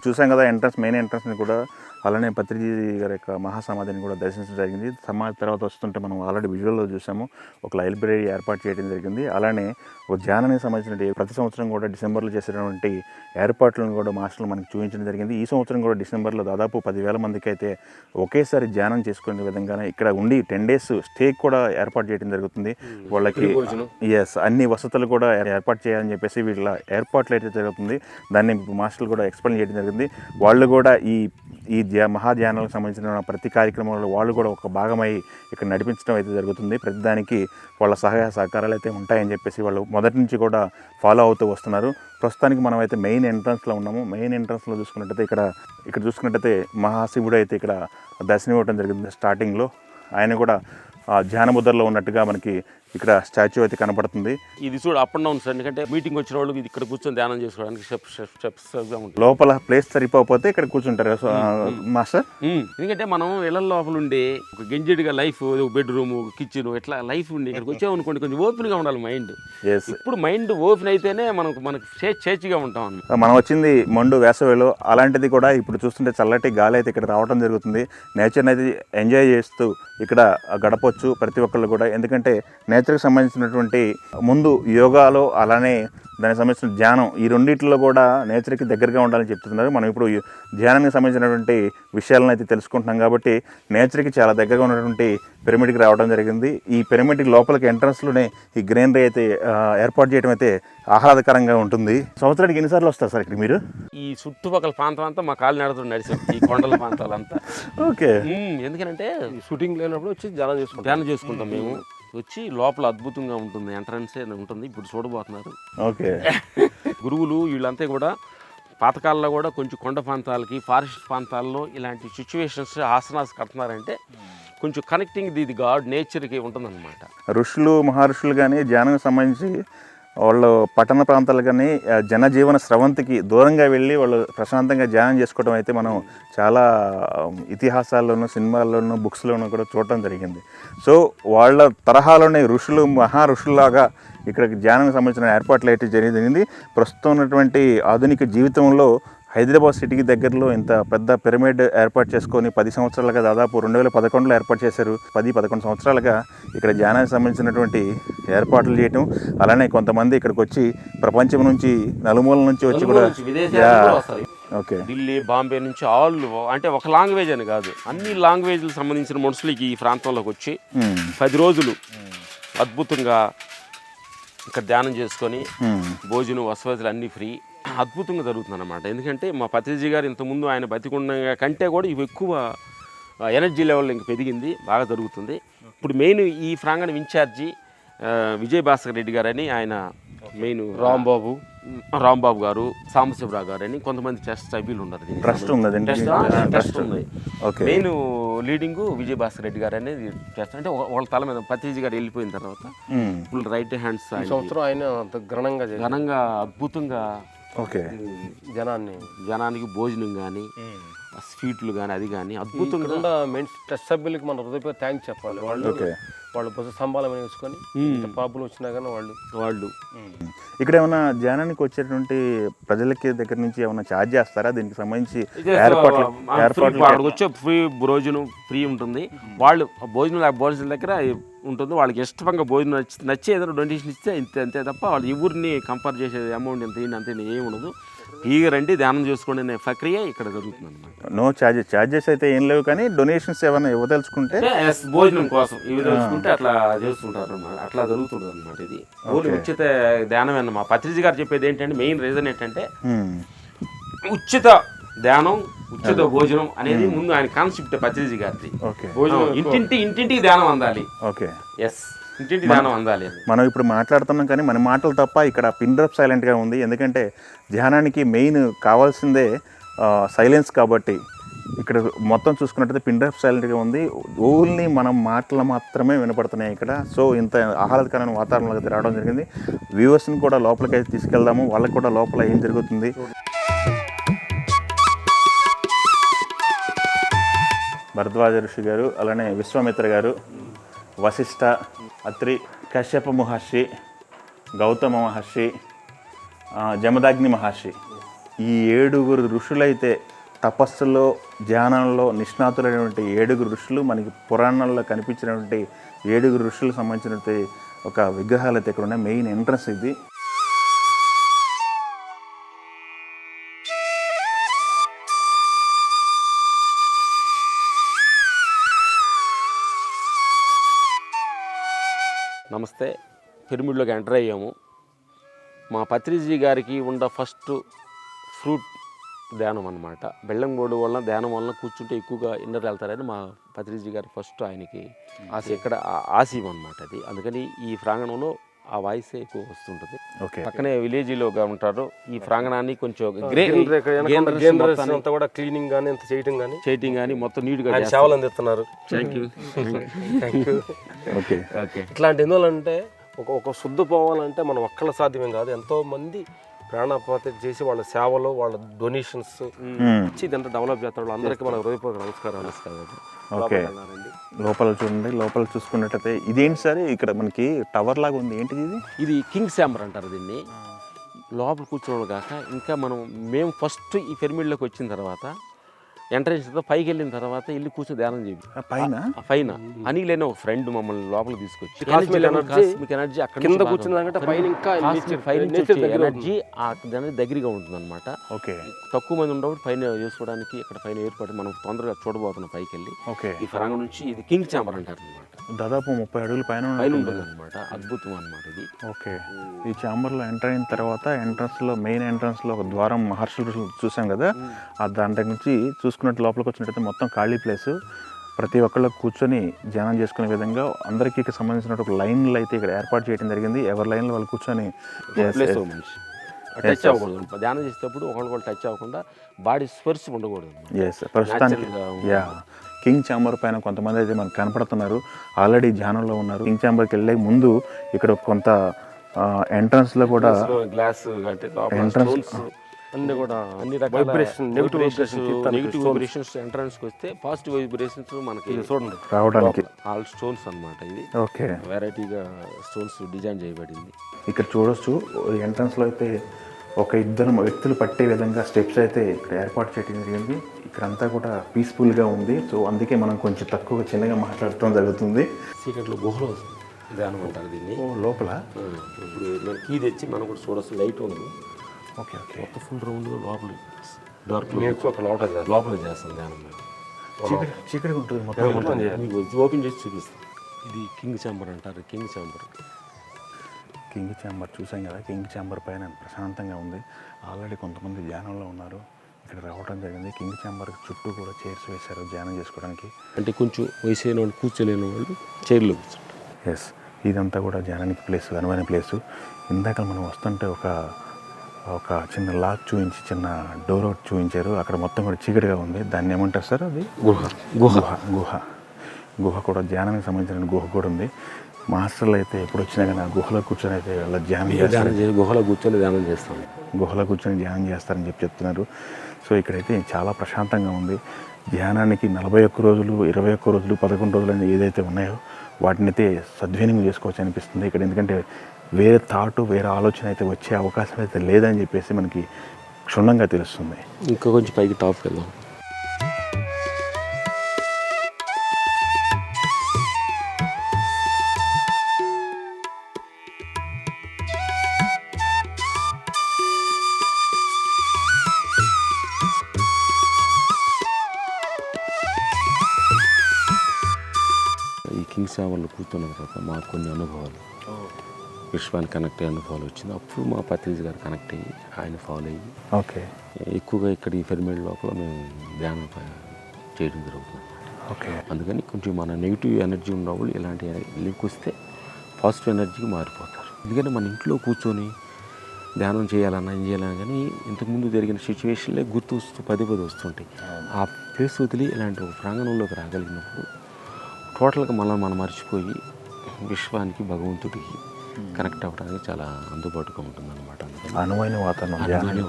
చూసాం కదా entrance, main ఎంట్రన్స్ని కూడా, అలానే పత్రిజీ గారి యొక్క మహాసమాధిని కూడా దర్శించడం జరిగింది. సమాధి తర్వాత వస్తుంటే మనం ఆల్రెడీ విజువల్లో చూసాము, ఒక లైబ్రరీ ఏర్పాటు చేయడం జరిగింది. అలానే ఒక ధ్యానానికి సంబంధించిన ప్రతి సంవత్సరం కూడా డిసెంబర్లో చేసేటువంటి ఏర్పాట్లను కూడా మాస్టర్లు మనకి చూపించడం జరిగింది. ఈ సంవత్సరం కూడా డిసెంబర్లో దాదాపు 10,000 మందికి అయితే ఒకేసారి ధ్యానం చేసుకునే విధంగానే ఇక్కడ ఉండి 10 days స్టే కూడా ఏర్పాటు చేయడం జరుగుతుంది. వాళ్ళకి అన్ని వసతులు కూడా ఏర్పాటు చేయాలని చెప్పేసి వీళ్ళ ఏర్పాట్లు అయితే జరుగుతుంది. దాన్ని మాస్టర్లు కూడా ఎక్స్ప్లెయిన్ చేయడం జరిగింది. వాళ్ళు కూడా ఈ మహాధ్యానాలకు సంబంధించిన ప్రతి కార్యక్రమంలో వాళ్ళు కూడా ఒక భాగమై ఇక్కడ నడిపించడం అయితే జరుగుతుంది. ప్రతిదానికి వాళ్ళ సహాయ సహకారాలు అయితే ఉంటాయని చెప్పేసి వాళ్ళు మొదటి నుంచి కూడా ఫాలో అవుతూ వస్తున్నారు. ప్రస్తుతానికి మనం అయితే మెయిన్ ఎంట్రన్స్లో ఉన్నాము. మెయిన్ ఎంట్రన్స్లో చూసుకున్నట్టయితే ఇక్కడ చూసుకున్నట్టయితే మహాశివుడు అయితే ఇక్కడ దర్శనం ఇవ్వడం జరిగింది. స్టార్టింగ్లో ఆయన కూడా ధ్యాన ముద్రలో ఉన్నట్టుగా మనకి ఇక్కడ స్టాచ్యూ అయితే కనపడుతుంది. ఇది చూడు అప్ అండ్ డౌన్ సార్, ఎందుకంటే మీటింగ్ వచ్చిన వాళ్ళు ఇది ఇక్కడ కూర్చొని ధ్యానం చేసుకోవడానికి స్టెప్స్గా ఉంటుంది. లోపల ప్లేస్ సరిపోతే ఇక్కడ కూర్చుంటారు మాస్టర్. ఎందుకంటే మనం ఇళ్ల లోపల ఉండి ఒక గెంజెడ్గా లైఫ్, బెడ్రూమ్, కిచెన్ ఇట్లా లైఫ్ ఉండి ఇక్కడికి వచ్చామనుకోండి, కొంచెం ఓపెన్గా ఉండాలి మైండ్. ఇప్పుడు మైండ్ ఓపెన్ అయితేనే మనకు చేచిగా ఉంటాం అన్నమాట. మనం వచ్చింది మండు వేసవిలో, అలాంటిది కూడా ఇప్పుడు చూస్తుంటే చల్లటి గాలి అయితే ఇక్కడ రావడం జరుగుతుంది. నేచర్ని అయితే ఎంజాయ్ చేస్తూ ఇక్కడ గడపవచ్చు ప్రతి ఒక్కళ్ళు కూడా. ఎందుకంటే నేచర్కి సంబంధించినటువంటి ముందు యోగాలో, అలానే దానికి సంబంధించిన ధ్యానం, ఈ రెండింటిలో కూడా నేచర్కి దగ్గరగా ఉండాలని చెప్తున్నారు. మనం ఇప్పుడు ధ్యానానికి సంబంధించినటువంటి విషయాలను అయితే తెలుసుకుంటున్నాం కాబట్టి నేచర్కి చాలా దగ్గరగా ఉన్నటువంటి పిరమిడ్కి రావడం జరిగింది. ఈ పిరమిడ్కి లోపలికి ఎంట్రన్స్లోనే ఈ గ్రీనరీ అయితే ఏర్పాటు చేయడం అయితే ఆహ్లాదకరంగా ఉంటుంది. సంవత్సరానికి ఎన్నిసార్లు వస్తారు సార్ ఇక్కడ మీరు? ఈ చుట్టుపక్కల ప్రాంతం అంతా మా కాళ్ళు నడిచి ఈ కొండల ప్రాంతాలంతా. ఓకే. ఎందుకంటే షూటింగ్ లేనప్పుడు వచ్చి ధ్యానం చేసుకుంటాం మేము. వచ్చి లోపల అద్భుతంగా ఉంటుంది, ఎంట్రన్సే ఉంటుంది. ఇప్పుడు చూడబోతున్నారు. ఓకే. గురువులు వీళ్ళంతా కూడా పాతకాలంలో కూడా కొంచెం కొండ ప్రాంతాలకి, ఫారెస్ట్ ప్రాంతాల్లో ఇలాంటి సిచ్యువేషన్స్ ఆసనాస్ కడుతున్నారంటే కొంచెం కనెక్టింగ్ ఇది గాడ్ నేచర్కి ఉంటుందన్నమాట. ఋషులు, మహర్షులు కానీ ధ్యానానికి సంబంధించి వాళ్ళు పట్టణ ప్రాంతాలు కానీ జనజీవన స్రవంతికి దూరంగా వెళ్ళి వాళ్ళు ప్రశాంతంగా ధ్యానం చేసుకోవడం అయితే మనం చాలా ఇతిహాసాల్లోనూ, సినిమాల్లోనూ, బుక్స్లోనూ కూడా చూడటం జరిగింది. సో వాళ్ళ తరహాలోనే ఋషులు, మహా ఋషుల్లాగా ఇక్కడ ధ్యానానికి సంబంధించిన ఏర్పాట్లు అయితే జరిగింది. ప్రస్తుతం ఉన్నటువంటి ఆధునిక జీవితంలో హైదరాబాద్ సిటీకి దగ్గరలో ఇంత పెద్ద పిరమిడ్ ఏర్పాటు చేసుకొని 10 సంవత్సరాలుగా, దాదాపు 2011లో ఏర్పాటు చేశారు. 10-11 సంవత్సరాలుగా ఇక్కడ ధ్యానానికి సంబంధించినటువంటి ఏర్పాట్లు చేయటం, అలానే కొంతమంది ఇక్కడికి వచ్చి ప్రపంచం నుంచి నలుమూల నుంచి వచ్చి కూడా ఓకే, ఢిల్లీ, బాంబే నుంచి ఆల్, అంటే ఒక లాంగ్వేజ్ అని కాదు, అన్ని లాంగ్వేజ్లకు సంబంధించిన మనుషులకి ఈ ప్రాంతంలోకి వచ్చి 10 రోజులు అద్భుతంగా ఇక్కడ ధ్యానం చేసుకొని భోజనం, వసతులు అన్నీ ఫ్రీ, అద్భుతంగా జరుగుతుంది అన్నమాట. ఎందుకంటే మా పత్రిజీ గారు ఇంతకుముందు ఆయన బతికుండగా కంటే కూడా ఇవి ఎక్కువ ఎనర్జీ లెవెల్ ఇంక పెరిగింది, బాగా జరుగుతుంది. ఇప్పుడు మెయిన్ ఈ ప్రాంగణం ఇన్ఛార్జి విజయభాస్కర్ రెడ్డి గారని, ఆయన మెయిన్ రాంబాబు గారు, సాంబశివరావు గారు అని కొంతమంది ట్రస్ట్ సభ్యులు ఉన్నారు. ట్రస్ట్ ఉంది. మెయిన్ లీడింగ్ విజయభాస్కర్ రెడ్డి గారు అనేది ట్రస్ట్. అంటే వాళ్ళ తల మీద పత్రిజీ గారు వెళ్ళిపోయిన తర్వాత ఫుల్ రైట్ హ్యాండ్స్ సంవత్సరం ఆయన ఘనంగా అద్భుతంగా జనానికి భోజనం కానీ, స్వీట్లు కానీ, అది కానీ అద్భుతంగా ట్రస్ట్ సభ్యులకి మన హృదయపూర్వక థ్యాంక్స్ చెప్పాలి. వాళ్ళు బస్సు సంబాలం వేసుకొని ప్రాబ్లం వచ్చినా కానీ వాళ్ళు ఇక్కడ ఏమైనా ధ్యానానికి వచ్చేటువంటి ప్రజలకి దగ్గర నుంచి ఏమైనా ఛార్జ్ చేస్తారా? దీనికి సంబంధించి ఏర్పాట్లు వచ్చే ఫ్రీ భోజనం ఫ్రీ ఉంటుంది. వాళ్ళు భోజనం దగ్గర ఉంటుంది. వాళ్ళకి ఇష్టంగా భోజనం నచ్చి ఏదైనా డొనేషన్ ఇస్తే అంతే తప్ప వాళ్ళు ఎవరిని కంపేర్ చేసే అమౌంట్ ఎంత ఏమి ఉండదు. ఈగ రండి, ధ్యానం చేసుకోండి అనే ప్రక్రియ ఇక్కడ జరుగుతుంది అనమాట. నో ఛార్జెస్ అయితే ఏం లేవు, కానీ డొనేషన్స్ ఏమైనా ఇవ్వదలుచుకుంటే భోజనం కోసం ఇవి తెలుసుకుంటే అట్లా చేస్తుంటారు అన్నమాట. అట్లా జరుగుతుంటుంది అనమాట. ఇది ఉచిత ధ్యానం అన్న మా పత్రిజీ గారు చెప్పేది ఏంటంటే, మెయిన్ రీజన్ ఏంటంటే ఉచిత ధ్యానం, ఉచిత భోజనం అనేది ముందు ఆయన కాన్సెప్ట్ పత్రిజీ గారిది. ఇంటింటికి ధ్యానం అందాలి. ఓకే, ఎస్, ఇంటింటి ధ్యానం అందాలి. మనం ఇప్పుడు మాట్లాడుతున్నాం కానీ మన మాటలు తప్ప ఇక్కడ పిన్ డ్రాప్ సైలెంట్గా ఉంది. ఎందుకంటే ధ్యానానికి మెయిన్ కావాల్సిందే సైలెన్స్. కాబట్టి ఇక్కడ మొత్తం చూసుకున్నట్టయితే పిన్ డ్రాప్ సైలెంట్గా ఉంది. ఓన్లీ మనం మాటలు మాత్రమే వినపడుతున్నాయి ఇక్కడ. సో ఇంత ఆహ్లాదకరమైన వాతావరణంలోకి రావడం జరిగింది. వ్యూవర్స్ని కూడా లోపలికి అయితే తీసుకెళ్దాము, వాళ్ళకి కూడా లోపల ఏం జరుగుతుంది. భరద్వాజ ఋషి గారు, అలానే విశ్వామిత్ర గారు, వశిష్ఠ, అత్రి, కశ్యప మహర్షి, గౌతమ మహర్షి, జమదాగ్ని మహర్షి, ఈ 7 ఋషులైతే తపస్సులో ధ్యానంలో నిష్ణాతులైనటువంటి 7 ఋషులు మనకి పురాణాల్లో కనిపించినటువంటి 7 ఋషులకు సంబంధించినటువంటి ఒక విగ్రహాలు అయితే ఇక్కడ ఉన్నాయి. మెయిన్ ఎంట్రన్స్ ఇది. నమస్తే. పిరమిడ్లోకి ఎంటర్ అయ్యాము. మా పత్రిజీ గారికి ఉన్న ఫస్ట్ ఫ్రూట్ ధ్యానం అనమాట. బెల్లంగోడు వలన ధ్యానం వలన కూర్చుంటే ఎక్కువగా ఇన్నర్ వెళ్తారని మా పత్రిజీ గారు ఫస్ట్ ఆయనకి ఇక్కడ ఆశయం అనమాట అది. అందుకని ఈ ప్రాంగణంలో ఆ వాయిస్ ఎక్కువ వస్తుంటుంది. పక్కనే విలేజ్లోగా ఉంటారు. ఈ ప్రాంగణాన్ని కొంచెం కూడా క్లీనింగ్ కానీ అంత చేయటం కానీ మొత్తం నీట్గా సేవలు అందిస్తున్నారు. ఇట్లాంటి ఎందువల్లంటే ఒక శుద్ధ పోవాలంటే మనం ఒక్కళ్ళ సాధ్యమేం కాదు. ఎంతో మంది ప్రాణాపాతి చేసి వాళ్ళ సేవలు వాళ్ళ డొనేషన్స్ ఇచ్చి ఇదంతా డెవలప్ చేస్తారు. అందరికీ మన హృదయపూర్వక నమస్కారాలు. ఓకే, లోపల చూడండి. లోపల చూసుకున్నట్టయితే ఇదేంటి సార్, ఇక్కడ మనకి టవర్ లాగా ఉంది, ఏంటిది ఇది? ఇది కింగ్ ఛాంబర్ అంటారు దీన్ని. లోపల కూర్చోవడం కాక ఇంకా మేము ఫస్ట్ ఈ పిరమిడ్లోకి వచ్చిన తర్వాత ఎంట్రన్స్ పైకి వెళ్ళిన తర్వాత వెళ్ళి కూర్చొని ధ్యానం చేయి పైన అనిల్ అనే ఒక ఫ్రెండ్ మమ్మల్ని లోపల తీసుకొచ్చి ఎనర్జీ అక్కడ కింద కూర్చున్న ఎనర్జీ దగ్గరగా ఉంటుంది అనమాట. తక్కువ మంది ఉండవు పైన చేసుకోవడానికి. ఇక్కడ పైన ఏర్పాటు మనం తొందరగా చూడబోతున్నాం పైకి వెళ్ళి. ఈ ప్రాంగణం నుంచి ఇది కింగ్ ఛాంబర్ అంటారు అనమాట. దాదాపు 30 అడుగుల పైన ఉంటుంది అనమాట. అద్భుతం అనమాట ఇది. ఓకే, ఈ ఛాంబర్లో ఎంటర్ అయిన తర్వాత మెయిన్ ఎంట్రన్స్లో ఒక ద్వారం మహర్షులు చూసాం కదా, ఆ దాంట్లో నుంచి చూసుకున్నట్టు లోపలికి వచ్చినట్టయితే మొత్తం ఖాళీ ప్లేసు. ప్రతి ఒక్కళ్ళు కూర్చొని ధ్యానం చేసుకునే విధంగా అందరికీ సంబంధించిన ఒక లైన్లు అయితే ఇక్కడ ఏర్పాటు చేయడం జరిగింది. ఎవరి లైన్లో వాళ్ళు కూర్చొని టచ్ అవ్వకూడదు. ధ్యానం చేసేటప్పుడు ఒకరికొకరు టచ్ అవ్వకుండా బాడీ స్పర్శ ఉండకూడదు. ప్రస్తుతానికి కింగ్ ఛాంబర్ పైన కొంతమంది అయితే మనకు కనపడుతున్నారు, ఆల్రెడీ ధ్యానంలో ఉన్నారు. కింగ్ ఛాంబర్కి వెళ్ళే ముందు ఇక్కడ కొంత ఎంట్రన్స్లో కూడా అన్ని రకాల నెగిటివ్ వైబ్రేషన్స్ ఎంట్రన్స్కి వస్తే పాజిటివ్ వైబ్రేషన్స్ మనకి చూడండి రావడానికి ఆల్ స్టోన్స్ అనమాట. ఇది ఓకే, వెరైటీగా స్టోన్స్ డిజైన్ చేయబడింది. ఇక్కడ చూడొచ్చు ఎంట్రన్స్లో అయితే ఒక 2 వ్యక్తులు పట్టే విధంగా స్టెప్స్ అయితే ఇక్కడ ఏర్పాటు చేయడం జరిగింది. ఇక్కడంతా కూడా పీస్ఫుల్గా ఉంది. సో అందుకే మనం కొంచెం చిన్నగా మాట్లాడటం జరుగుతుంది. చీకట్లో గుహలో ధ్యానం అంటారు దీన్ని. లోపల ఇప్పుడు మనం కీ తెచ్చి మనం కూడా చూడొచ్చు. లైట్ ఉంది. ఓకే ఓకే, మొత్తం ఫుల్ రౌండ్ లోపల లోపల చేస్తాం ధ్యానం. చీకటి ఉంటుంది మొత్తం. మీకు ఓపెన్ చేసి చూపిస్తాం. ఇది కింగ్ ఛాంబర్ అంటారు. కింగ్ ఛాంబర్ చూసాం కదా. కింగ్ ఛాంబర్ పైన ప్రశాంతంగా ఉంది. ఆల్రెడీ కొంతమంది ధ్యానంలో ఉన్నారు. ఇక్కడ రావడం జరిగింది. కింగ్ ఛాంబర్ చుట్టూ కూడా చైర్స్ వేశారు ధ్యానం చేసుకోవడానికి. అంటే కొంచెం వయసు అయిన వాళ్ళు కూర్చోలేని వాళ్ళు చైర్లో కూర్చుంటారు. ఎస్, ఇదంతా కూడా ధ్యానానికి ప్లేస్, అనువైన ప్లేసు. ఇందాక మనం వస్తుంటే ఒక చిన్న లాక్ చూపించి చిన్న డోర్ ఒకటి చూపించారు. అక్కడ మొత్తం కూడా చీకటిగా ఉంది. దాన్ని ఏమంటారు సార్? అది గుహ కూడా ధ్యానానికి సంబంధించిన గుహ కూడా ఉంది. మాస్టర్లు అయితే ఎప్పుడు వచ్చినా కానీ ఆ గుహలో కూర్చొని అయితే వాళ్ళ గుహలో కూర్చొని ధ్యానం చేస్తాం. గుహలో కూర్చొని ధ్యానం చేస్తారని చెప్తున్నారు. సో ఇక్కడైతే చాలా ప్రశాంతంగా ఉంది. ధ్యానానికి 41 రోజులు, 21 రోజులు, 11 రోజులు అని ఏదైతే ఉన్నాయో వాటిని అయితే సద్వినియోగం చేసుకోవచ్చు అనిపిస్తుంది ఇక్కడ. ఎందుకంటే వేరే థాటు, వేరే ఆలోచన అయితే వచ్చే అవకాశం అయితే లేదని చెప్పేసి మనకి క్షుణ్ణంగా తెలుస్తుంది. ఇంకా కొంచెం పైకి టాప్కి వెళ్దాం. ఈ కింగ్ ఛాంబర్లో కూర్చున్న తర్వాత మాకు కొన్ని అనుభవాలు, విశ్వానికి కనెక్ట్ అయ్యే అనుభవాలు వచ్చింది. అప్పుడు మా పత్రిజీ గారు కనెక్ట్ అయ్యి ఆయన ఫాలో అయ్యి ఓకే ఎక్కువగా ఇక్కడ ఈ పిరమిడ్ లోపల మేము ధ్యానం చేయడం జరుగుతుంది. ఓకే, అందుకని కొంచెం మన నెగిటివ్ ఎనర్జీ ఉన్నవాళ్ళు ఇలాంటి లింక్ వస్తే పాజిటివ్ ఎనర్జీకి మారిపోతారు. ఎందుకంటే మన ఇంట్లో కూర్చొని ధ్యానం చేయాలన్నా ఏం చేయాలన్నా కానీ ఇంతకుముందు జరిగిన సిచ్యువేషన్లే గుర్తు పదే వస్తుంటాయి. ఆ ప్లేస్ వదిలి ఇలాంటి ఒక ప్రాంగణంలోకి రాగలిగినప్పుడు టోటల్గా మనం మర్చిపోయి విశ్వానికి, భగవంతుడికి కనెక్ట్ అవ్వడానికి చాలా అందుబాటుగా ఉంటుంది అనమాట. అనువైన వాతావరణం,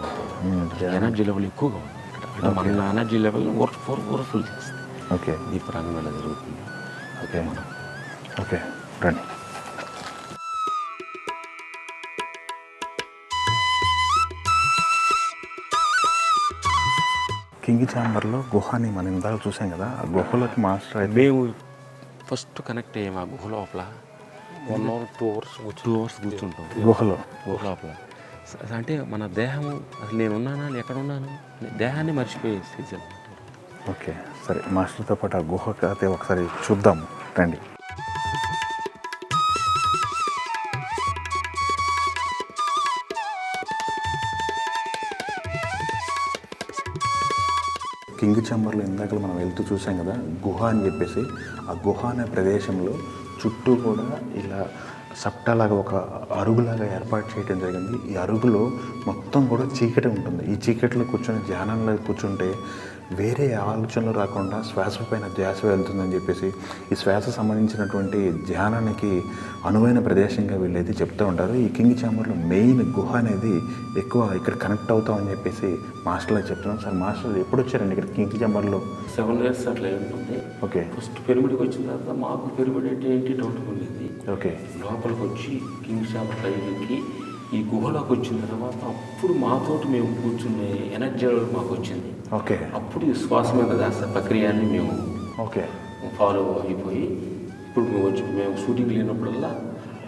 ఎనర్జీ లెవెల్ ఎక్కువగా ఉంది ఇక్కడ. మన ఎనర్జీ లెవెల్ ఓవర్ఫుల్ చేస్తుంది. ఓకే, ఈ ప్రాంగణంలో జరుగుతుంది. ఓకే ఓకే రండి. కింగ్ ఛాంబర్లో గుహని మనం ఇందాక చూసాం కదా, ఆ గుహలోకి మాస్టర్ అయితే మేము ఫస్ట్ కనెక్ట్ అయ్యాము ఆ గుహ లోపల 1 or 2 hours 2 hours కూర్చుంటాం గుహలో. గుహ లోపల. అంటే మన దేహం అసలు నేను ఉన్నానా ఎక్కడ ఉన్నాను దేహాన్ని మర్చిపోయే సీజన్. ఓకే సరే, మాస్టర్తో పాటు ఆ గుహకి అయితే ఒకసారి చూద్దాం రండి. కింగ్ ఛాంబర్లో ఇందాక మనం వెళ్తూ చూసాం కదా గుహ అని చెప్పేసి, ఆ గుహ అనే ప్రదేశంలో చుట్టూ కూడా ఇలా సప్టాలాగా ఒక అరుగులాగా ఏర్పాటు చేయడం జరిగింది. ఈ అరుగులో మొత్తం కూడా చీకటి ఉంటుంది. ఈ చీకటిలో కూర్చొని ధ్యానంలో కూర్చుంటే వేరే ఆలోచనలు రాకుండా శ్వాస పైన ధ్యాస వెళ్తుందని చెప్పేసి, ఈ శ్వాస సంబంధించినటువంటి ధ్యానానికి అనువైన ప్రదేశంగా వీళ్ళైతే చెప్తూ ఉంటారు. ఈ కింగ్ ఛాంబర్లో మెయిన్ గుహ అనేది ఎక్కువ ఇక్కడ కనెక్ట్ అవుతామని చెప్పేసి మాస్టర్లకు చెప్తున్నాం. సార్ మాస్టర్ ఎప్పుడు వచ్చారండి ఇక్కడ కింగ్ ఛాంబర్లో? 7 years అట్లా ఉంటుంది. ఓకే ఫస్ట్ పిరమిడ్కి వచ్చిన తర్వాత మాకు పిరమిడ్ అంటే ఏంటి డౌట్ ఉండేది. ఓకే లోపలికి వచ్చి కింగ్ ఛాంబర్ పైకి ఈ గుహలోకి వచ్చిన తర్వాత అప్పుడు మాతోటి మేము కూర్చునే ఎనర్జీ మాకు వచ్చింది. ఓకే అప్పుడు ఈ శ్వాస మీద దాస్త ప్రక్రియని మేము ఓకే ఫాలో అయిపోయి ఇప్పుడు మేము షూటింగ్ లేనప్పుడల్లా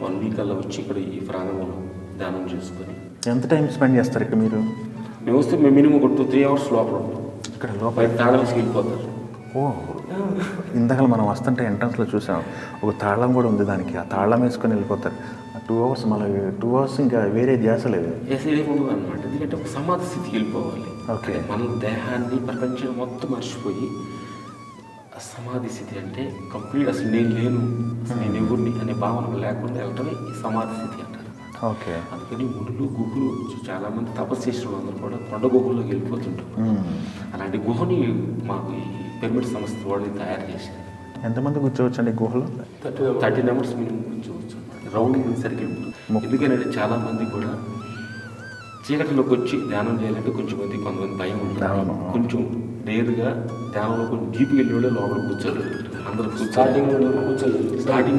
1 week అలా వచ్చి ఇక్కడ ఈ ప్రాంగణంలో ధ్యానం చేసుకొని. ఎంత టైం స్పెండ్ చేస్తారు ఇక్కడ మీరు? మేము వస్తే మేము మినిమం ఒక 2-3 hours లోపల ఉంటాం. ఇక్కడ లోపల బయట తాళం వేసి వెళ్ళిపోతారు. ఓ ఇందాక మనం వస్తుంటే ఎంట్రన్స్లో చూసాం ఒక తాళం కూడా ఉంది దానికి, ఆ తాళం వేసుకొని వెళ్ళిపోతారు. 2 hours మళ్ళీ 2 hours ఇంకా వేరే ధ్యాస లేదు. వేసేది ఉండదు అనమాట. ఎందుకంటే ఒక సమాధి స్థితికి వెళ్ళిపోవాలి. ఓకే మన దేహాన్ని ప్రపంచం మొత్తం మర్చిపోయి సమాధి స్థితి అంటే కంప్లీట్ అసలు నేను లేను, అసలు నేను ఎవరిని అనే భావన లేకుండా వెళ్ళటమే ఈ సమాధి స్థితి అంటారు. ఓకే అందుకని మునులు గుహలు చాలామంది తపస్సు చేసిన వాళ్ళందరూ కూడా కొండ గుహల్లోకి వెళ్ళిపోతుంటారు. అలాంటి గుహని మాకు ఈ పిరమిడ్ సంస్థ వాళ్ళు తయారు చేశారు. ఎంతమంది కూర్చోవచ్చు అండి గుహలో? 30 members మినిమం కూర్చోవచ్చు రౌండ్ సర్కిల్. ఎందుకంటే చాలామంది కూడా చీకటిలోకి వచ్చి ధ్యానం చేయాలంటే కొంతమంది భయం ఉంటుంది. కొంచెం రేరుగా ధ్యానంలో కొంచెం డీప్కి వెళ్ళి లోపల కూర్చోరు. అందరూ స్టార్టింగ్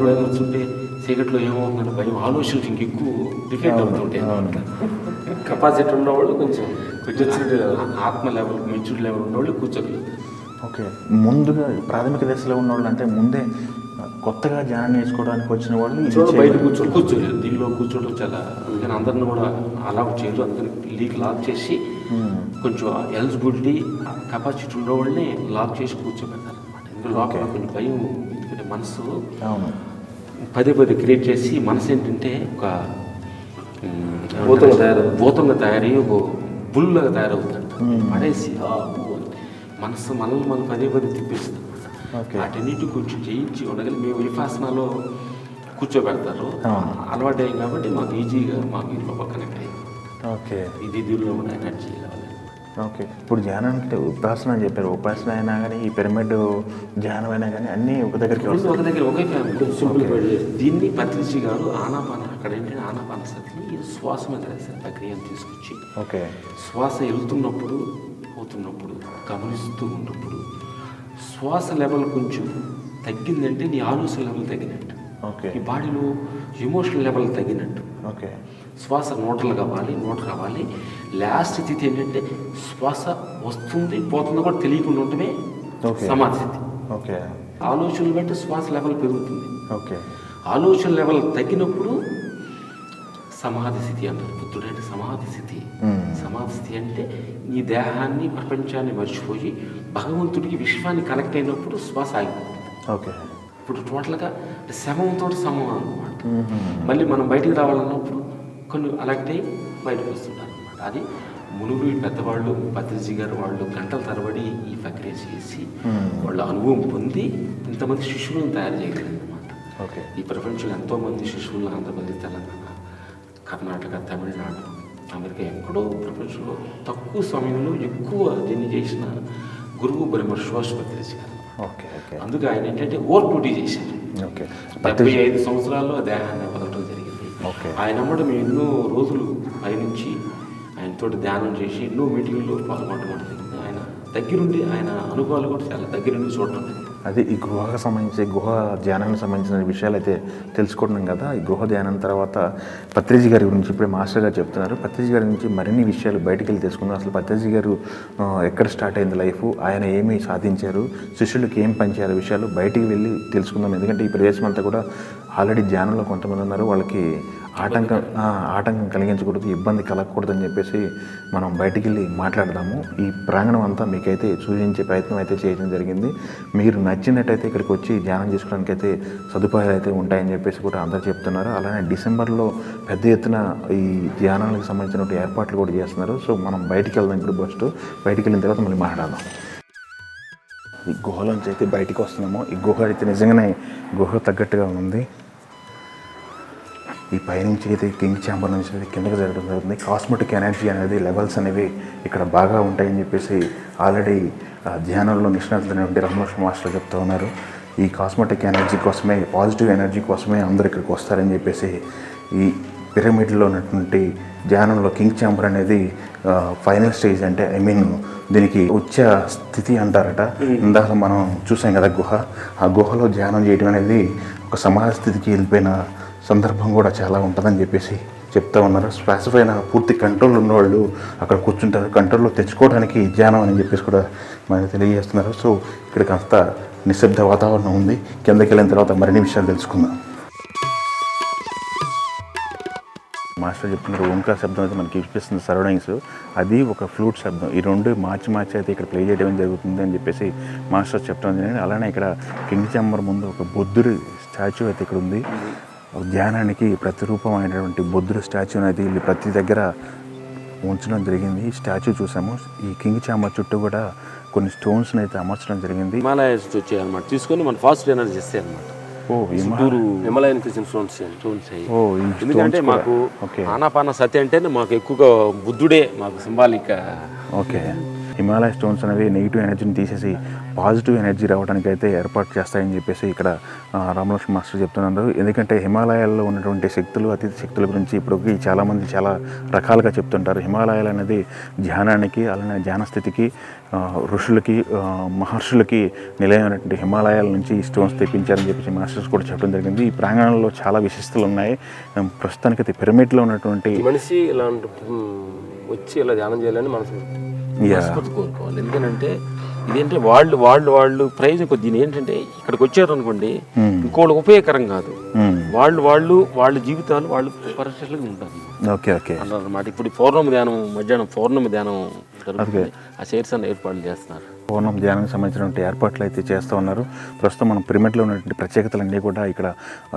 కూడా కూర్చుంటే చీకట్లో ఏమవుతుందంటే భయం, ఆలోచనలు ఇంకెక్కువ డిఫెక్ట్ అవుతుంటాయి. కెపాసిటీ ఉన్నవాళ్ళు కొంచెం ఆత్మ లెవెల్ మెచ్యూర్ లెవెల్ ఉన్నవాళ్ళు కూర్చోగలరు. ఓకే ముందుగా ప్రాథమిక దశలో ఉన్న వాళ్ళు అంటే ముందే కొత్తగా ధ్యానం నేర్చుకోవడానికి వచ్చిన వాళ్ళు బయట కూర్చోలేదు. దీనిలో కూర్చోవడం చాలా, అందుకని అందరిని కూడా అలా చేయరు. అందుకని లాక్ చేసి కొంచెం ఎలిజిబిలిటీ కెపాసిటీ ఉన్న వాళ్ళని లాక్ చేసి కూర్చోబెడతారు అనమాట. ఎందుకంటే లోపల కొంచెం భయం, ఎందుకంటే మనసు పదే క్రియేట్ చేసి మనసు ఏంటంటే ఒక భూతంగా తయారై ఒక బుల్లాగా తయారవుతాడు. పడేసి మనసు మనల్ని మనం పదే తిప్పేస్తాం. వాటన్నిటి కొంచెం చేయించి ఉండగలి మేము విపాసనలో కూర్చోబెడతారు. అలవాటు అయ్యింది కాబట్టి మాకు ఈజీగా మాకు ఇంట్లో కనెక్ట్ అయ్యింది. ఓకే ఇది దీనిలో ఉన్న ఎనర్జీ లెవెల్. ఓకే ఇప్పుడు ధ్యానం అంటే ఉపాసన అని చెప్పారు. ఉపాసన అయినా కానీ ఈ పిరమిడ్ ధ్యానం అయినా కానీ అన్నీ ఒక దగ్గరికి ఒక దగ్గర ఒకే ఫ్యామిలీ. దీన్ని పత్రిజీ గారు ఆనాపాన, అక్కడ ఏంటంటే ఆనాపాన సతిని శ్వాస మీద ప్రక్రియను తీసుకొచ్చి ఓకే శ్వాస వెళ్తున్నప్పుడు పోతున్నప్పుడు గమనిస్తూ ఉన్నప్పుడు శ్వాస లెవెల్ కొంచెం తగ్గిందంటే నీ ఆలోచన లెవెల్ తగ్గినట్టు. ఓకే ఈ బాడీలో ఎమోషనల్ లెవెల్ తగ్గినట్టు. ఓకే శ్వాస నోట్ రావాలి. లాస్ట్ స్థితి ఏంటంటే శ్వాస వస్తుంది పోతుందో కూడా తెలియకుండా ఉండటమే సమాధి స్థితి. ఓకే ఆలోచనలు బట్టి శ్వాస లెవెల్ పెరుగుతుంది. ఓకే ఆలోచన లెవెల్ తగ్గినప్పుడు సమాధి స్థితి అంటారు. బుద్ధుడు అంటే సమాధి స్థితి. సమాధి స్థితి అంటే నీ దేహాన్ని ప్రపంచాన్ని మర్చిపోయి భగవంతుడికి విశ్వాన్ని కనెక్ట్ అయినప్పుడు శ్వాస ఆగిపోతుంది. ఓకే ఇప్పుడు టోటల్గా శవంతో సమానం అన్నమాట. మళ్ళీ మనం బయటికి రావాలన్నప్పుడు కొన్ని అలెక్ట్ అయ్యి బయటకు వస్తుంటారు అనమాట. అది మునులు పెద్దవాళ్ళు పత్రిజీ గారు వాళ్ళు గంటల తరబడి ఈ ప్రక్రియ చేసి వాళ్ళ అనుభవం పొంది ఇంతమంది శిష్యులను తయారు చేయగలిగింది అనమాట. ఓకే ఈ ప్రపంచంలో ఎంతోమంది శిష్యులు ఆంధ్రప్రదేశ్, తెలంగాణ, కర్ణాటక, తమిళనాడు, అమెరికా ఎక్కడో ప్రపంచంలో తక్కువ సమయంలో ఎక్కువ దీన్ని చేసిన గురువు బ్రహ్మ సుభాష్ పత్రిజీ గారు. ఓకే ఓకే అందుకే ఆయన ఏంటంటే ఓవర్ డ్యూటీ చేశారు. ఓకే 75 సంవత్సరాల్లో ఆ దేహాన్ని వదలటం జరిగింది. ఓకే ఆయన అమ్మడు మేము ఎన్నో రోజులు పైనుంచి ఆయనతో ధ్యానం చేసి ఎన్నో మీటింగ్లో పాల్గొనడం జరిగింది. ఆయన దగ్గరుండి ఆయన అనుభవాలు కూడా చాలా దగ్గరుండి చూడటం జరిగింది. అది ఈ గుహకు సంబంధించి గుహ ధ్యానానికి సంబంధించిన విషయాలు అయితే తెలుసుకుంటున్నాం కదా. ఈ గుహ ధ్యానం తర్వాత పత్రిజీ గారి గురించి ఇప్పుడే మాస్టర్ గారు చెప్తున్నారు. పత్రిజీ గారి నుంచి మరిన్ని విషయాలు బయటికి వెళ్ళి తెలుసుకుందాం. అసలు పత్రిజీ గారు ఎక్కడ స్టార్ట్ అయింది లైఫ్, ఆయన ఏమి సాధించారు, శిష్యులకి ఏం పనిచేయాలి విషయాలు బయటికి వెళ్ళి తెలుసుకుందాం. ఎందుకంటే ఈ ప్రదేశం అంతా కూడా ఆల్రెడీ ధ్యానంలో కొంతమంది ఉన్నారు, వాళ్ళకి ఆటంకం కలిగించకూడదు, ఇబ్బంది కలగకూడదు అని చెప్పేసి మనం బయటికి వెళ్ళి మాట్లాడదాము. ఈ ప్రాంగణం అంతా మీకైతే చూపించే ప్రయత్నం అయితే చేయడం జరిగింది. మీరు నచ్చినట్టయితే ఇక్కడికి వచ్చి ధ్యానం చేసుకోవడానికి అయితే సదుపాయాలు అయితే ఉంటాయని చెప్పేసి కూడా అందరూ చెప్తున్నారు. అలానే డిసెంబర్లో పెద్ద ఎత్తున ఈ ధ్యానానికి సంబంధించిన ఏర్పాట్లు కూడా చేస్తున్నారు. సో మనం బయటికి వెళ్దాం. ఇప్పుడు ఫస్ట్ బయటికి వెళ్ళిన తర్వాత మళ్ళీ మాట్లాడదాం. ఈ గుహలోంచి అయితే బయటికి వస్తున్నాము. ఈ గుహ అయితే నిజంగానే గుహ తగ్గట్టుగా ఉంది. ఈ పైనుంచి అయితే కింగ్ ఛాంబర్ నుంచి అయితే కిందకి జరగడం జరుగుతుంది. కాస్మెటిక్ ఎనర్జీ అనేది లెవెల్స్ అనేవి ఇక్కడ బాగా ఉంటాయని చెప్పేసి ఆల్రెడీ ధ్యానంలో నిష్ణాతులైనటువంటి రమణోష్ మాస్టర్ చెప్తూ ఉన్నారు. ఈ కాస్మెటిక్ ఎనర్జీ కోసమే, పాజిటివ్ ఎనర్జీ కోసమే అందరు ఇక్కడికి వస్తారని చెప్పేసి ఈ పిరమిడ్లో ఉన్నటువంటి ధ్యానంలో కింగ్ ఛాంబర్ అనేది ఫైనల్ స్టేజ్, అంటే దీనికి ఉచ్చ స్థితి అంటారట. ఇందాక మనం చూసాం కదా గుహ, ఆ గుహలో ధ్యానం చేయడం అనేది ఒక సమాజ స్థితికి వెళ్ళిపోయిన సందర్భం కూడా చాలా ఉంటుందని చెప్పేసి చెప్తా ఉన్నారు. శ్వాస పైన పూర్తి కంట్రోల్ ఉన్నవాళ్ళు అక్కడ కూర్చుంటారు. కంట్రోల్లో తెచ్చుకోవడానికి ధ్యానం అని చెప్పేసి కూడా మనకి తెలియజేస్తున్నారు. సో ఇక్కడికి అంత నిశ్శబ్ద వాతావరణం ఉంది. కిందకి వెళ్ళిన తర్వాత మరిన్ని విషయాలు తెలుసుకుందాం. మాస్టర్ చెప్తున్నారు ఓంకార శబ్దం అయితే మనకి ఇప్పిస్తుంది సరౌండింగ్స్, అది ఒక ఫ్లూట్ శబ్దం. ఈ రెండు మార్చి అయితే ఇక్కడ ప్లే చేయడం జరుగుతుంది అని చెప్పేసి మాస్టర్ చెప్తుంది. అలానే ఇక్కడ కింగ్ ఛాంబర్ ముందు ఒక బుద్ధుడి స్టాచ్యూ అయితే ఇక్కడ ఉంది. ధ్యానానికి ప్రతిరూపమైనటువంటి బుద్ధుడి స్టాచ్యూ అనేది వీళ్ళు ప్రతి దగ్గర ఉంచడం జరిగింది. ఈ స్టాచ్యూ చూసాము. ఈ కింగ్ ఛాంబర్ చుట్టూ కూడా కొన్ని స్టోన్స్ని అయితే అమర్చడం జరిగింది. హిమాలయస్ వచ్చాయి అనమాట, తీసుకొని మన ఫాస్ట్ ఎనర్జీ ఇస్తాయి అనమాట. Himalayan stones. ఎందుకంటే మాకు ఆనాపాన సతి అంటేనే మాకు ఎక్కువగా బుద్ధుడే మాకు సింబాలిక్. ఓకే, హిమాలయ స్టోన్స్ అనేవి నెగిటివ్ ఎనర్జీని తీసేసి పాజిటివ్ ఎనర్జీ రావడానికి అయితే ఏర్పాటు చేస్తాయని చెప్పేసి ఇక్కడ రామలక్ష్మణ్ మాస్టర్ చెప్తున్నారు. ఎందుకంటే హిమాలయాల్లో ఉన్నటువంటి శక్తులు, అతీత శక్తుల గురించి ఇప్పుడు చాలామంది చాలా రకాలుగా చెప్తుంటారు. హిమాలయాలు అనేది ధ్యానానికి, అలానే ధ్యాన స్థితికి, ఋషులకి, మహర్షులకి నిలయమైనటువంటి హిమాలయాల నుంచి ఈ స్టోన్స్ తెప్పించారని చెప్పేసి మాస్టర్స్ కూడా చెప్పడం జరిగింది. ఈ ప్రాంగణంలో చాలా విశిష్టలు ఉన్నాయి. ప్రస్తుతానికి అయితే పిరమిడ్లో ఉన్నటువంటి మనిషి ఇలాంటి వచ్చి ఇలా ధ్యానం చేయాలని మనస్ఫూర్తి కోరుకోవాలి. ఎందుకంటే ఇదేంటే వాళ్ళు ప్రయోజనం కొద్ది ఏంటంటే ఇక్కడికి వచ్చారు అనుకోండి, ఇంకోళ్ళు ఉపయోగకరం కాదు. వాళ్ళ జీవితాలు వాళ్ళు పరిస్థితులుగా ఉంటారు. ఓకే ఓకే అన్నమాట. ఇప్పుడు పౌర్ణమి ధ్యానం, మధ్యాహ్నం పౌర్ణమి ధ్యానం జరుగుతుంది. ఆ చైర్స్ అన్న ఏర్పాట్లు చేస్తున్నారు. పౌర్ణమి ధ్యానానికి సంబంధించినటువంటి ఏర్పాట్లు అయితే చేస్తూ ఉన్నారు. ప్రస్తుతం మనం పిరమిడ్లో ఉన్నటువంటి ప్రత్యేకతలన్నీ కూడా ఇక్కడ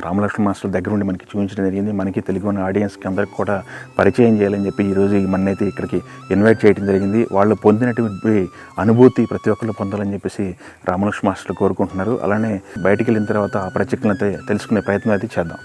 రామలక్ష్మణ్ మాస్టర్ దగ్గర ఉండి మనకి చూపించడం జరిగింది. మనకి తెలుగు ఉన్న ఆడియన్స్కి అందరికి కూడా పరిచయం చేయాలని చెప్పి ఈరోజు మననైతే ఇక్కడికి ఇన్వైట్ చేయడం జరిగింది. వాళ్ళు పొందినటువంటి అనుభూతి ప్రతి ఒక్కళ్ళు పొందాలని చెప్పేసి రామలక్ష్మణ్ మాస్టర్ కోరుకుంటున్నారు. అలానే బయటికి వెళ్ళిన తర్వాత ఆ ప్రత్యేకతలు అయితే తెలుసుకునే ప్రయత్నం అయితే చేద్దాం.